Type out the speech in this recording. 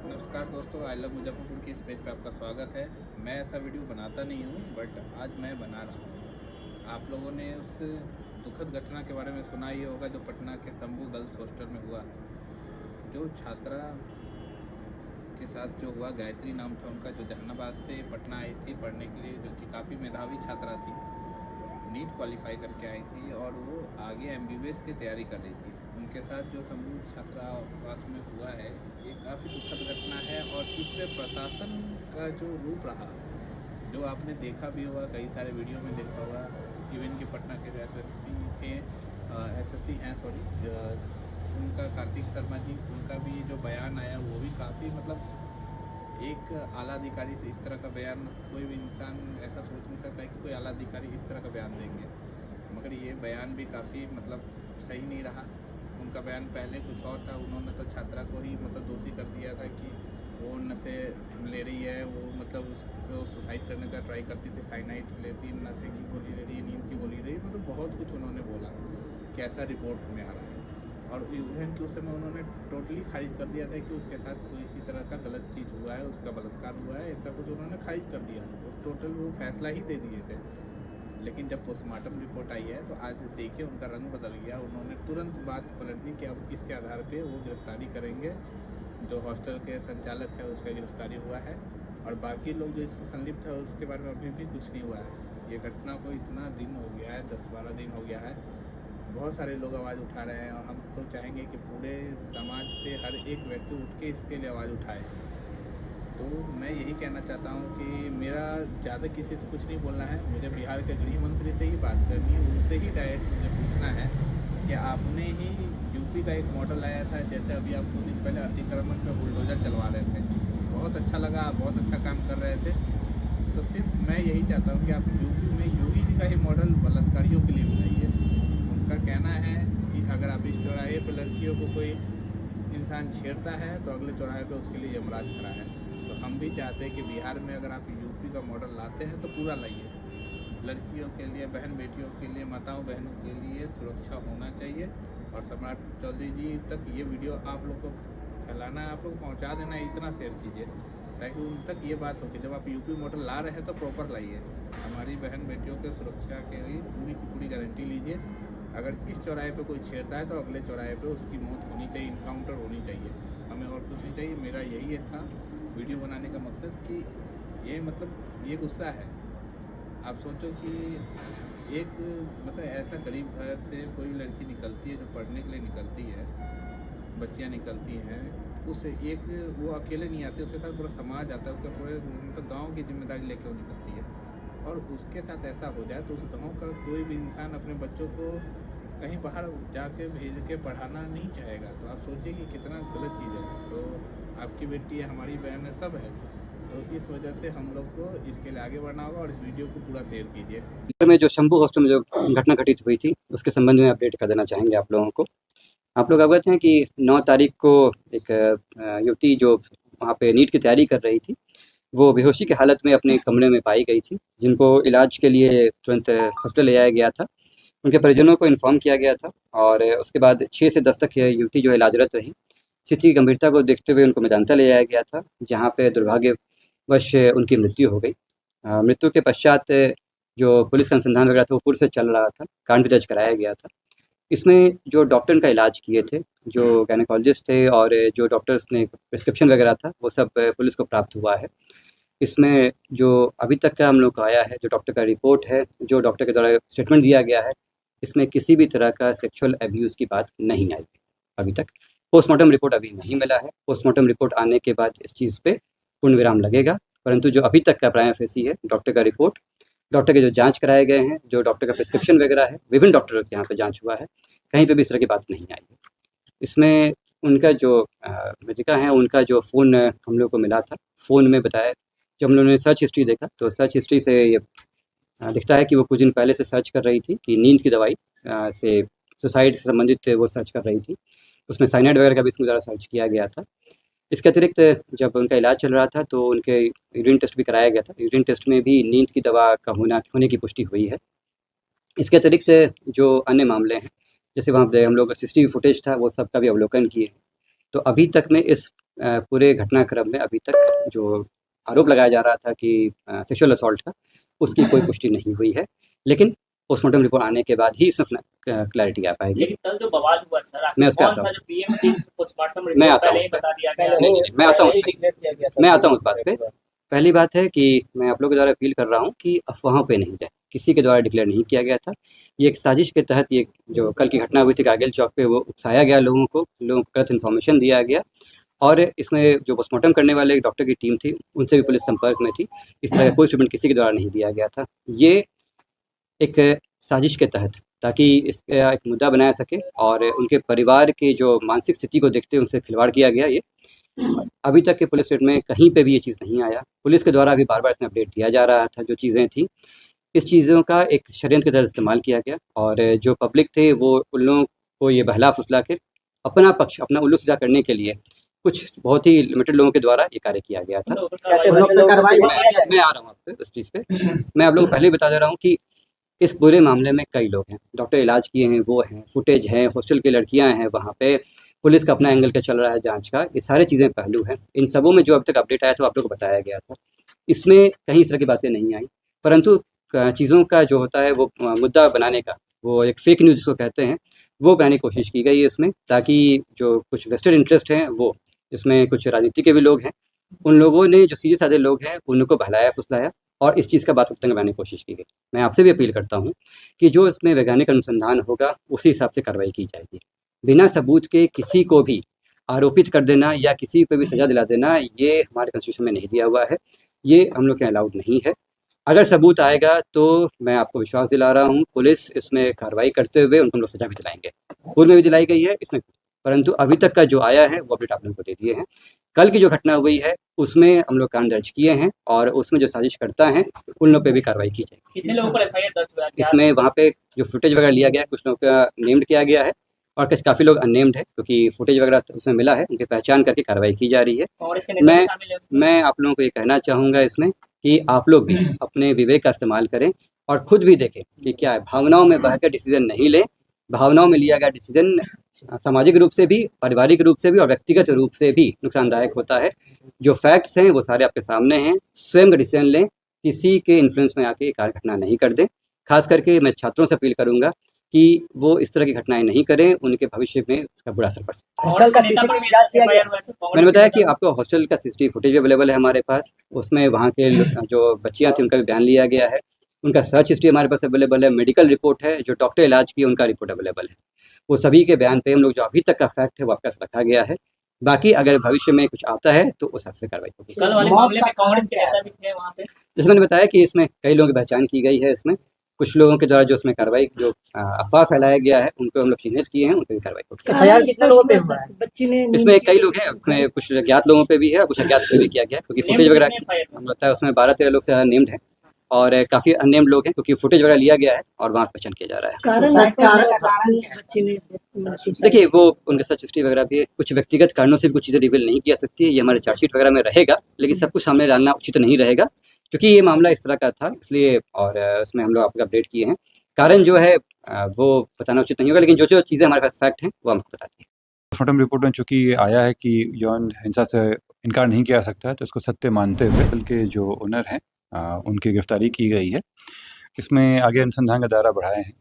नमस्कार दोस्तों, I love Muzaffarpur की इस पेज पे आपका स्वागत है। मैं ऐसा वीडियो बनाता नहीं हूँ, बट आज मैं बना रहा हूँ। आप लोगों ने उस दुखद घटना के बारे में सुना ही होगा जो पटना के शंभू गर्ल्स हॉस्टल में हुआ। जो छात्रा के साथ जो हुआ, गायत्री नाम था उनका, जो जहानाबाद से पटना आई थी पढ़ने के लिए, जो कि काफ़ी मेधावी छात्रा थी, नीट क्वालिफाई करके आई थी और वो आगे एमबीबीएस की तैयारी कर रही थी। उनके साथ जो शंभू छात्रावास में हुआ है, ये काफ़ी दुखद घटना है। और इस पर प्रशासन का जो रूप रहा, जो आपने देखा भी होगा, कई सारे वीडियो में देखा होगा। इवन कि पटना के जो एसएसपी थे, एसएसपी हैं सॉरी, उनका कार्तिक शर्मा जी, उनका भी जो बयान आया वो भी काफ़ी एक आला अधिकारी से इस तरह का बयान कोई भी इंसान ऐसा सोच नहीं सकता है कि कोई आला अधिकारी इस तरह का बयान देंगे। मगर ये बयान भी काफ़ी सही नहीं रहा। उनका बयान पहले कुछ और था। उन्होंने तो छात्रा को ही दोषी कर दिया था कि वो नशे ले रही है, वो सुसाइड करने का ट्राई करती थी, साइनाइड लेती, नशे की गोली ले रही है, नींद की गोली ले रही है, बहुत कुछ उन्होंने बोला कि ऐसा रिपोर्ट में आ रहा है। और इवन कि उस समय उन्होंने टोटली खारिज कर दिया था कि उसके साथ कोई इसी तरह का गलत चीज़ हुआ है, उसका बलात्कार हुआ है, ऐसा कुछ उन्होंने खारिज कर दिया। वो फैसला ही दे दिए थे। लेकिन जब पोस्टमार्टम रिपोर्ट आई है तो आज देखिए उनका रंग बदल गया। उन्होंने तुरंत बात पलट दी कि अब इसके आधार पे वो गिरफ्तारी करेंगे। जो हॉस्टल के संचालक है उसका गिरफ्तारी हुआ है, और बाकी लोग जो इसमें संलिप्त है उसके बारे में अभी भी कुछ नहीं हुआ है। ये घटना को इतना दिन हो गया है, 10-12 दिन हो गया है। बहुत सारे लोग आवाज़ उठा रहे हैं, और हम तो चाहेंगे कि पूरे समाज से हर एक व्यक्ति उठ के इसके लिए आवाज़ उठाए। तो मैं यही कहना चाहता हूँ कि मेरा ज़्यादा किसी से कुछ नहीं बोलना है। मुझे बिहार के गृह मंत्री से ही बात करनी है, उनसे ही डायरेक्ट मुझे पूछना है कि आपने ही यूपी का एक मॉडल लाया था, जैसे अभी आप 2 दिन पहले अतिक्रमण पर बुलडोज़र चलवा रहे थे, बहुत अच्छा लगा, आप बहुत अच्छा काम कर रहे थे। तो सिर्फ मैं यही चाहता हूँ कि आप यूपी में योगी जी का ही मॉडल बलात्कारियों के लिए बनाइए। उनका कहना है कि अगर आप इस चौराहे पर लड़कियों को कोई इंसान छेड़ता है तो अगले चौराहे पे उसके लिए यमराज खड़ा है। तो हम भी चाहते हैं कि बिहार में अगर आप यूपी का मॉडल लाते हैं तो पूरा लाइए। लड़कियों के लिए, बहन बेटियों के लिए, माताओं बहनों के लिए सुरक्षा होना चाहिए। और सम्राट चौधरी जी तक ये वीडियो आप लोग को फैलाना है, आप लोग पहुँचा देना है, इतना शेयर कीजिए ताकि उन तक ये बात हो कि जब आप यूपी मॉडल ला रहे हैं तो प्रॉपर लाइए। हमारी बहन बेटियों के सुरक्षा के लिए पूरी की पूरी गारंटी लीजिए। अगर इस चौराहे पे कोई छेड़ता है तो अगले चौराहे पे उसकी मौत होनी चाहिए, इनकाउंटर होनी चाहिए। हमें और कुछ नहीं चाहिए। मेरा यही था वीडियो बनाने का मकसद कि ये गुस्सा है। आप सोचो कि एक ऐसा गरीब घर से कोई लड़की निकलती है, जो पढ़ने के लिए निकलती है, बच्चियाँ निकलती हैं, उस एक वो अकेले नहीं आती, उसके साथ पूरा समाज आता है, उसका पूरे गाँव की जिम्मेदारी लेके वो निकलती है। और उसके साथ ऐसा हो जाए तो उस गांव का कोई भी इंसान अपने बच्चों को कहीं बाहर जाके भेज के पढ़ाना नहीं चाहेगा। तो आप सोचिए कि कितना गलत चीज़ है। तो आपकी बेटी है, हमारी बहन है, सब है। तो इस वजह से हम लोग को इसके लिए आगे बढ़ना होगा, और इस वीडियो को पूरा शेयर कीजिए। में जो शंभू हॉस्टल में जो घटना घटित हुई थी उसके संबंध में अपडेट कर देना चाहेंगे आप लोगों को। आप लोग अवगत हैं कि 9 तारीख को एक युवती जो वहाँ पे नीट की तैयारी कर रही थी, वो बेहोशी की हालत में अपने कमरे में पाई गई थी, जिनको इलाज के लिए तुरंत हॉस्पिटल ले जाया गया था। उनके परिजनों को इन्फॉर्म किया गया था, और उसके बाद 6 से 10 तक ये युवती जो है इलाजरत रही। स्थिति की गंभीरता को देखते हुए उनको मेदांता ले जाया गया था, जहाँ पे दुर्भाग्यवश उनकी मृत्यु हो गई। मृत्यु के पश्चात जो पुलिस का अनुसंधान वगैरह था वो पूर्व से चल रहा था, कांड भी दर्ज कराया गया था। इसमें जो डॉक्टर इनका इलाज किए थे, जो गायनेकोलॉजिस्ट थे और जो डॉक्टर्स ने प्रिस्क्रिप्शन वगैरह था, वो सब पुलिस को प्राप्त हुआ है। इसमें जो अभी तक का हम लोग को आया है, जो डॉक्टर का रिपोर्ट है, जो डॉक्टर के द्वारा स्टेटमेंट दिया गया है, इसमें किसी भी तरह का सेक्सुअल अब्यूज़ की बात नहीं आई अभी तक। पोस्टमार्टम रिपोर्ट अभी नहीं मिला है। पोस्टमार्टम रिपोर्ट आने के बाद इस चीज़ पे पूर्ण विराम लगेगा। परंतु जो अभी तक का प्राइमा फेसी है, डॉक्टर का रिपोर्ट, डॉक्टर के जो जाँच कराए गए हैं, जो डॉक्टर का प्रिस्क्रिप्शन वगैरह है, विभिन्न डॉक्टरों के यहाँ पे जाँच हुआ है, कहीं पे भी इस तरह की बात नहीं आई है। इसमें उनका जो मृतका है, उनका जो फ़ोन हम लोग को मिला था, फ़ोन में बताया, जब हम लोगों ने सर्च हिस्ट्री देखा तो सर्च हिस्ट्री से ये दिखता है कि वो कुछ दिन पहले से सर्च कर रही थी कि नींद की दवाई से सुसाइड से संबंधित वो सर्च कर रही थी। उसमें साइनाइड वगैरह का भी इसमें ज़्यादा सर्च किया गया था। इसके अतिरिक्त जब उनका इलाज चल रहा था तो उनके यूरिन टेस्ट भी कराया गया था। यूरिन टेस्ट में भी नींद की दवा का होने की पुष्टि हुई है। इसके अतिरिक्त जो अन्य मामले हैं, जैसे वहाँ पे हम लोग का सीसीटीवी फुटेज था, वो सब का भी अवलोकन किए। तो अभी तक में इस पूरे घटनाक्रम में अभी तक जो आरोप लगाया जा रहा था कि सेक्सुअल असॉल्ट का, उसकी कोई पुष्टि नहीं हुई है। लेकिन पोस्टमार्टम रिपोर्ट आने के बाद ही इसमें क्लैरिटी आ पाएगी। लेकिन कल जो बवाल हुआ सर, मैं उस पे कौन आता था हूँ। जो पीएम पोस्टमार्टम मैं रिपोर्ट आता हूँ पहले उस ही पे। बता दिया गया? नहीं, मैं आता हूँ उस बात पे। पहली बात है कि मैं आप लोगों के द्वारा अपील कर रहा हूँ कि अफ़वाहों पे नहीं जाए, किसी के द्वारा डिक्लेयर नहीं किया गया था। ये एक साजिश के तहत ये जो कल की घटना हुई थी कारगिल चौक पे, वो उकसाया गया लोगों को गलत इन्फॉर्मेशन दिया गया, और इसमें जो पोस्टमार्टम करने वाले डॉक्टर की टीम थी, उनसे भी पुलिस संपर्क में थी। इस तरह का कोई स्टेटमेंट किसी के द्वारा नहीं दिया गया था। ये एक साजिश के तहत, ताकि इसका एक मुद्दा बनाया सके और उनके परिवार की जो मानसिक स्थिति को देखते हुए उनसे खिलवाड़ किया गया। ये अभी तक के पुलिस स्टेटमेंट में कहीं पे भी ये चीज़ नहीं आया। पुलिस के द्वारा भी बार-बार इसमें अपडेट दिया जा रहा था जो चीज़ें थी। इस चीज़ों का एक षड्यंत्र के तहत इस्तेमाल किया गया, और जो पब्लिक थे वो उन लोगों को ये बहला-फुसला के अपना पक्ष, अपना उल्लू सीधा करने के लिए कुछ बहुत ही लिमिटेड लोगों के द्वारा ये कार्य किया गया था। मैं आ रहा हूँ आप पे उस चीज़ पे। मैं आप लोगों को पहले ही बता दे रहा हूँ कि इस पूरे मामले में कई लोग हैं, डॉक्टर इलाज किए हैं वो हैं, फुटेज है, हॉस्टल की लड़कियां हैं वहाँ पे, पुलिस का अपना एंगल का चल रहा है जांच का, ये सारे चीज़ें पहलू हैं। इन सबों में जो अब तक अपडेट आया था वो आप लोग को बताया गया था। इसमें कहीं इस तरह की बातें नहीं आई, परंतु चीज़ों का जो होता है वो मुद्दा बनाने का, वो एक फेक न्यूज़ जिसको कहते हैं, वो बनाने की कोशिश की गई है इसमें, ताकि जो कुछ वेस्टेड इंटरेस्ट हैं वो, इसमें कुछ राजनीति के भी लोग हैं, उन लोगों ने जो सीधे साधे लोग हैं उनको बहलाया फुसलाया और इस चीज़ का बात उठने बनाने की कोशिश की गई। मैं आपसे भी अपील करता हूँ कि जो इसमें वैज्ञानिक अनुसंधान होगा उसी हिसाब से कार्रवाई की जाएगी। बिना सबूत के किसी को भी आरोपित कर देना या किसी को भी सज़ा दिला देना, ये हमारे कॉन्स्टिट्यूशन में नहीं दिया हुआ है, ये हम लोग के अलाउड नहीं है। अगर सबूत आएगा तो मैं आपको विश्वास दिला रहा हूँ, पुलिस इसमें कार्रवाई करते हुए उनको हम लोग सज़ा भी दिलाएंगे। पूर्व में भी दिलाई गई है इसमें, परंतु अभी तक का जो आया है वो अपडेट आप लोगों को दे दिए हैं। कल की जो घटना हुई है उसमें हम लोग कांड दर्ज किए हैं, और उसमें जो साजिश करता है उन लोग पे भी कार्रवाई की जाएगी। कितने लोगों पर एफआईआर दर्ज हुआ है? इसमें वहाँ पे जो फुटेज वगैरह लिया गया है, कुछ लोगों का नेम्ड किया गया है और कुछ काफ़ी लोग अननेम्ड है, क्योंकि फुटेज वगैरह उसमें मिला है, उनकी पहचान करके कार्रवाई की जा रही है। कांग्रेस के नेता भी शामिल है उसमें? मैं आप लोगों को ये कहना चाहूँगा इसमें कि आप लोग भी अपने विवेक का इस्तेमाल करें और खुद भी देखें कि क्या है। भावनाओं में बहकर डिसीजन नहीं लें। भावनाओं में लिया गया डिसीजन सामाजिक रूप से भी, पारिवारिक रूप से भी और व्यक्तिगत रूप से भी नुकसानदायक होता है। जो फैक्ट्स हैं वो सारे आपके सामने हैं, स्वयं का डिसीजन लें, किसी के इन्फ्लुएंस में आके एक घटना नहीं कर दें। खास करके मैं छात्रों से अपील करूँगा कि वो इस तरह की घटनाएं नहीं करें, उनके भविष्य में इसका बुरा असर पड़ सकता है। हॉस्टल का सीसीटीवी जांच किया गया है? मैंने बताया कि आपको हॉस्टल का सीसीटीवी फुटेज अवेलेबल है हमारे पास, उसमें वहाँ के जो बच्चियाँ थी उनका भी बयान लिया गया है, उनका सर्च हिस्ट्री हमारे पास अवेलेबल है, मेडिकल रिपोर्ट है, जो डॉक्टर इलाज की उनका रिपोर्ट अवेलेबल है। वो सभी के बयान पे हम लोग जो अभी तक का फैक्ट है वो आपके पास रखा गया है। बाकी अगर भविष्य में कुछ आता है तो उस हिसाब से कार्रवाई होगी। कल वाले मामले में कांग्रेस के नेता भी थे वहाँ पे? जैसे मैंने बताया कि इसमें कई लोगों की पहचान की गई है। इसमें कुछ लोगों के द्वारा जो इसमें कार्रवाई, जो अफवाह फैलाया गया है, उनको हम लोग चिन्हित किए हैं, उन पर भी कार्रवाई होगी। एफआईआर कितने लोगों पे हुआ है? बच्ची ने इसमें कई लोग हैं, उसमें कुछ ज्ञात लोगों पे भी है, कुछ अज्ञात पे भी किया गया है, क्योंकि फुटेज वगैरह हमें लगता है उसमें 12-13 लोग से नेम्ड हैं और काफ़ी अननेम्ड लोग हैं, क्योंकि फुटेज वगैरह लिया गया है और वहाँ से पहचान किया जा रहा है। कारण बच्ची ने देखिए, वो उनके साथ हिस्ट्री वगैरह भी है, कुछ व्यक्तिगत कारणों से भी कुछ चीज़ें रिवील नहीं किया सकती है, ये हमारे चार्जशीट वगैरह में रहेगा, लेकिन सब कुछ सामने डालना उचित नहीं रहेगा, क्योंकि ये मामला इस तरह का था इसलिए, और उसमें हम लोग आपको अपडेट किए हैं। कारण जो है वो बताना उचित नहीं होगा, लेकिन जो जो चीज़ें हमारे पास फैक्ट हैं वो हम आपको बताते हैं। पोस्टमार्टम रिपोर्ट में चूँकि ये आया है कि यौन हिंसा से इनकार नहीं किया सकता है, तो इसको सत्य मानते हुए होटल के जो ओनर हैं उनकी गिरफ्तारी की गई है। इसमें आगे अनुसंधान का दायरा बढ़ाए हैं